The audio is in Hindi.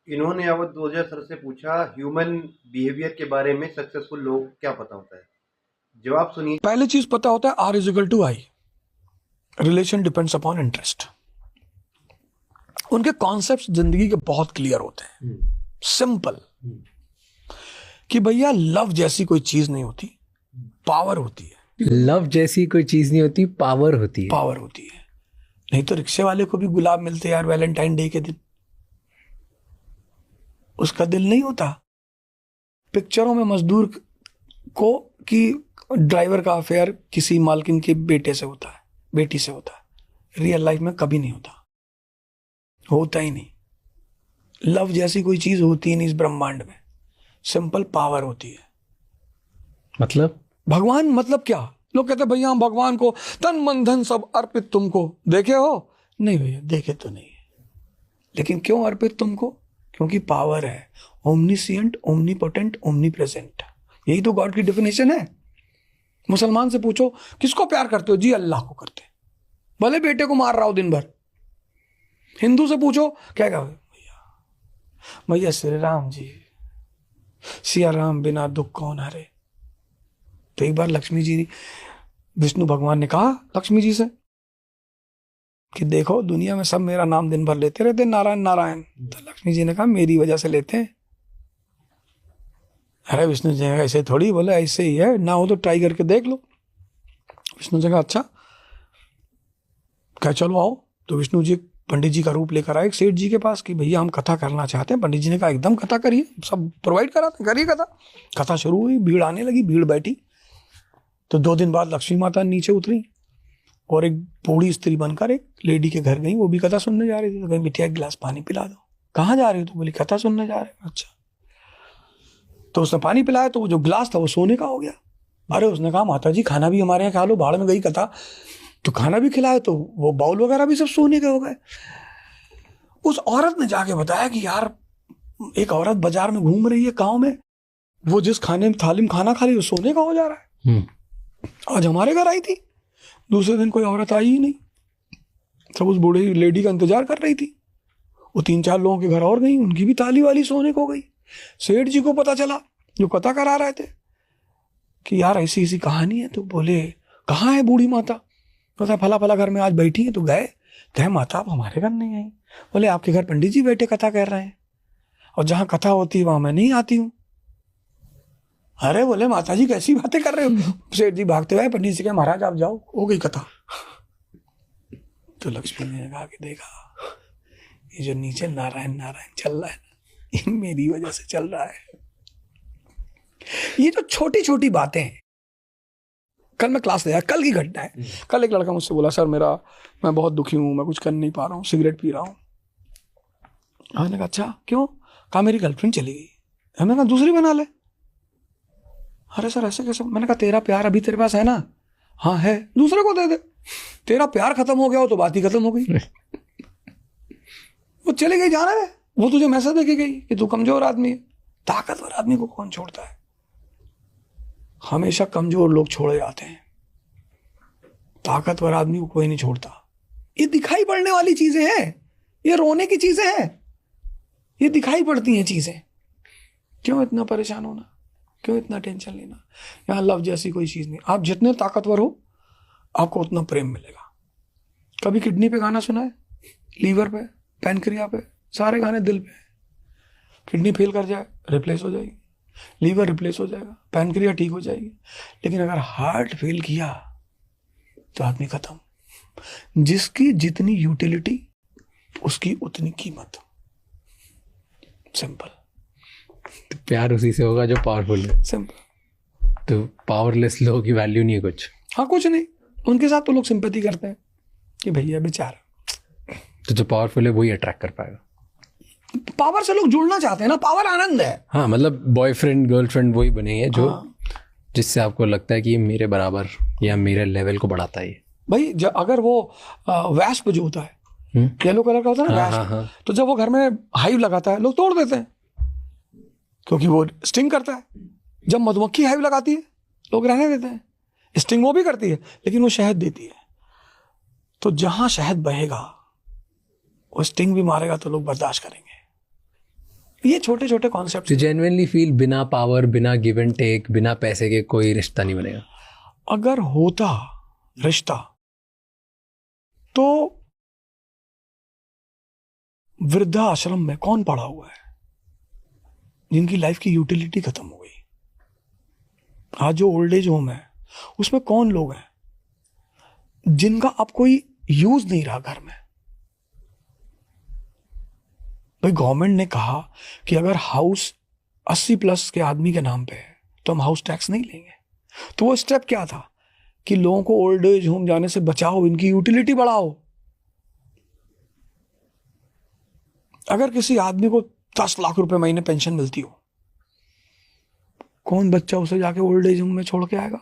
इन्होंने यावत 2000 सर से पूछा, ह्यूमन बिहेवियर के बारे में सक्सेसफुल लोग क्या पता होता है? जवाब सुनिए। पहली चीज पता होता है R is equal to I, relation depends upon interest. उनके कॉन्सेप्ट जिंदगी के बहुत क्लियर होते हैं, सिंपल, कि भैया लव जैसी कोई चीज नहीं होती, पावर होती है। लव जैसी कोई चीज नहीं होती, पावर होती है। पावर होती है। नहीं तो रिक्शे वाले को भी गुलाब मिलते यार वैलेंटाइन डे के दिन, उसका दिल नहीं होता। पिक्चरों में मजदूर को कि ड्राइवर का अफेयर किसी मालकिन के बेटे से होता है, बेटी से होता है, रियल लाइफ में कभी नहीं होता, होता ही नहीं। लव जैसी कोई चीज होती ही नहीं इस ब्रह्मांड में, सिंपल पावर होती है। मतलब भगवान मतलब क्या? लोग कहते हैं भैया हम भगवान को तन मन धन सब अर्पित तुमको, देखे हो? नहीं भैया देखे तो नहीं है, लेकिन क्यों अर्पित तुमको? क्योंकि पावर है, ओमनीसिएंट, ओमनीपोटेंट, ओमनीप्रेजेंट। यही तो गॉड की डेफिनेशन है। मुसलमान से पूछो किसको प्यार करते हो? जी अल्लाह को करते, भले बेटे को मार रहा हो दिन भर। हिंदू से पूछो क्या कहोगे? भैया भैया श्री राम जी, सिया राम बिना दुख कौन हरे। तो एक बार लक्ष्मी जी, विष्णु भगवान ने कहा लक्ष्मी जी से कि देखो दुनिया में सब मेरा नाम दिन भर लेते रहते नारायण नारायण, तो लक्ष्मी जी ने कहा मेरी वजह से लेते हैं। अरे विष्णु जी ने कहा ऐसे थोड़ी, बोले ऐसे ही है, ना हो तो ट्राई करके देख लो। विष्णु जी ने कहा अच्छा, क्या चलो आओ। तो विष्णु जी पंडित जी का रूप लेकर आए सेठ जी के पास कि भैया हम कथा करना चाहते हैं। पंडित जी ने कहा एकदम कथा करिए, सब प्रोवाइड कराते, करिए कथा। कथा शुरू हुई, भीड़ आने लगी, भीड़ बैठी। तो 2 दिन बाद लक्ष्मी माता नीचे उतरी और एक बूढ़ी स्त्री बनकर एक लेडी के घर गई, वो भी कथा सुनने जा रही थी। तो कहीं बिटिया एक गिलास पानी पिला दो। कहाँ जा रही हो? तो बोली कथा सुनने जा रहे हो। अच्छा। तो उसने पानी पिलाया तो वो जो गिलास था वो सोने का हो गया। अरे उसने कहा माता जी खाना भी हमारे यहाँ खा लो, भाड़ में गई कथा, तो खाना भी खिलाया, तो वो बाउल वगैरह भी सब सोने के हो गए। उस औरत ने जाके बताया कि यार एक औरत बाजार में घूम रही है गाँव में, वो जिस खाने में थाली में खाना खा रही है वो सोने का हो जा रहा है। आज हमारे घर आई थी, दूसरे दिन कोई औरत आई ही नहीं, सब उस बूढ़ी लेडी का इंतजार कर रही थी। वो 3-4 लोगों के घर और गई, उनकी भी ताली वाली सोने को गई। सेठ जी को पता चला जो कथा करा रहे थे कि यार ऐसी ऐसी कहानी है। तो बोले कहाँ है बूढ़ी माता? तो फला फला घर में आज बैठी है। तो गए माता आप हमारे घर नहीं आई। बोले आपके घर पंडित जी बैठे कथा कर रहे हैं, और जहाँ कथा होती है वहां मैं नहीं आती हूँ। अरे बोले माता जी कैसी बातें कर रहे हो? सेठ जी भागते हुए पंडित जी के महाराज आप जाओ, हो गई कथा। तो लक्ष्मी ने कहा कि देखा ये जो नीचे नारायण नारायण चल रहा है ना, ये मेरी वजह से चल रहा है। ये जो छोटी छोटी बातें हैं, कल मैं क्लास ले आया, कल की घटना है। कल एक लड़का मुझसे बोला सर मैं बहुत दुखी हूँ, मैं कुछ कर नहीं पा रहा हूँ, सिगरेट पी रहा हूँ। मैंने कहा अच्छा क्यों? कहा मेरी गर्लफ्रेंड चली गई। मैंने कहा दूसरी बना ले। अरे सर ऐसे कैसे? मैंने कहा तेरा प्यार अभी तेरे पास है ना? हाँ है, दूसरे को दे दे। तेरा प्यार खत्म हो गया हो तो बात ही खत्म हो गई। वो चली गई, जाना है, वो तुझे मैसेज देके गई कि तू कमजोर आदमी है। ताकतवर आदमी को कौन छोड़ता है? हमेशा कमजोर लोग छोड़े जाते हैं, ताकतवर आदमी को कोई नहीं छोड़ता। ये दिखाई पड़ने वाली चीजें हैं, ये रोने की चीजें हैं, ये दिखाई पड़ती हैं चीजें। क्यों इतना परेशान होना, क्यों इतना टेंशन लेना? यहाँ लव जैसी कोई चीज नहीं। आप जितने ताकतवर हो आपको उतना प्रेम मिलेगा। कभी किडनी पे गाना सुना है? लीवर पे, पैनक्रिया पे, सारे गाने दिल पे। किडनी फेल कर जाए रिप्लेस हो जाएगी, लीवर रिप्लेस हो जाएगा, पैनक्रिया ठीक हो जाएगी, लेकिन अगर हार्ट फेल किया तो आदमी खत्म। जिसकी जितनी यूटिलिटी उसकी उतनी कीमत। सिंपल। तो प्यार उसी से होगा जो पावरफुल है। सिंपल। तो पावरलेस लोगों की वैल्यू नहीं है कुछ। हाँ कुछ नहीं, उनके साथ तो लोग सिंपैथी करते हैं कि भैया बेचारा। तो जो पावरफुल है वही अट्रैक्ट कर पाएगा। पावर से लोग जुड़ना चाहते हैं ना, पावर आनंद है। हाँ मतलब बॉयफ्रेंड गर्लफ्रेंड वही बनेंगे जो जिससे आपको लगता है कि ये मेरे बराबर या मेरे लेवल को बढ़ाता है। भाई अगर वो वैस्प जो होता है येलो कलर का होता है ना, वैस्प, तो जब वो घर में हाइव लगाता है लोग तोड़ देते हैं क्योंकि वो स्टिंग करता है। जब मधुमक्खी हाइव लगाती है लोग रहने देते हैं। स्टिंग वो भी करती है लेकिन वो शहद देती है। तो जहां शहद बहेगा वो स्टिंग भी मारेगा तो लोग बर्दाश्त करेंगे। ये छोटे छोटे कॉन्सेप्ट। तो जेन्युइनली फील बिना पावर, बिना गिव एंड टेक, बिना पैसे के कोई रिश्ता नहीं बनेगा। अगर होता रिश्ता तो वृद्धा आश्रम में कौन पड़ा हुआ है जिनकी लाइफ की यूटिलिटी खत्म हो गई? आज जो ओल्ड एज होम है उसमें कौन लोग हैं जिनका अब कोई यूज नहीं रहा घर में? भाई गवर्नमेंट ने कहा कि अगर हाउस 80+ के आदमी के नाम पे है तो हम हाउस टैक्स नहीं लेंगे। तो वो स्टेप क्या था कि लोगों को ओल्ड एज होम जाने से बचाओ, इनकी यूटिलिटी बढ़ाओ। अगर किसी आदमी को 10 लाख रुपए महीने पेंशन मिलती हो, कौन बच्चा उसे जाके ओल्ड एज होम में छोड़ के आएगा?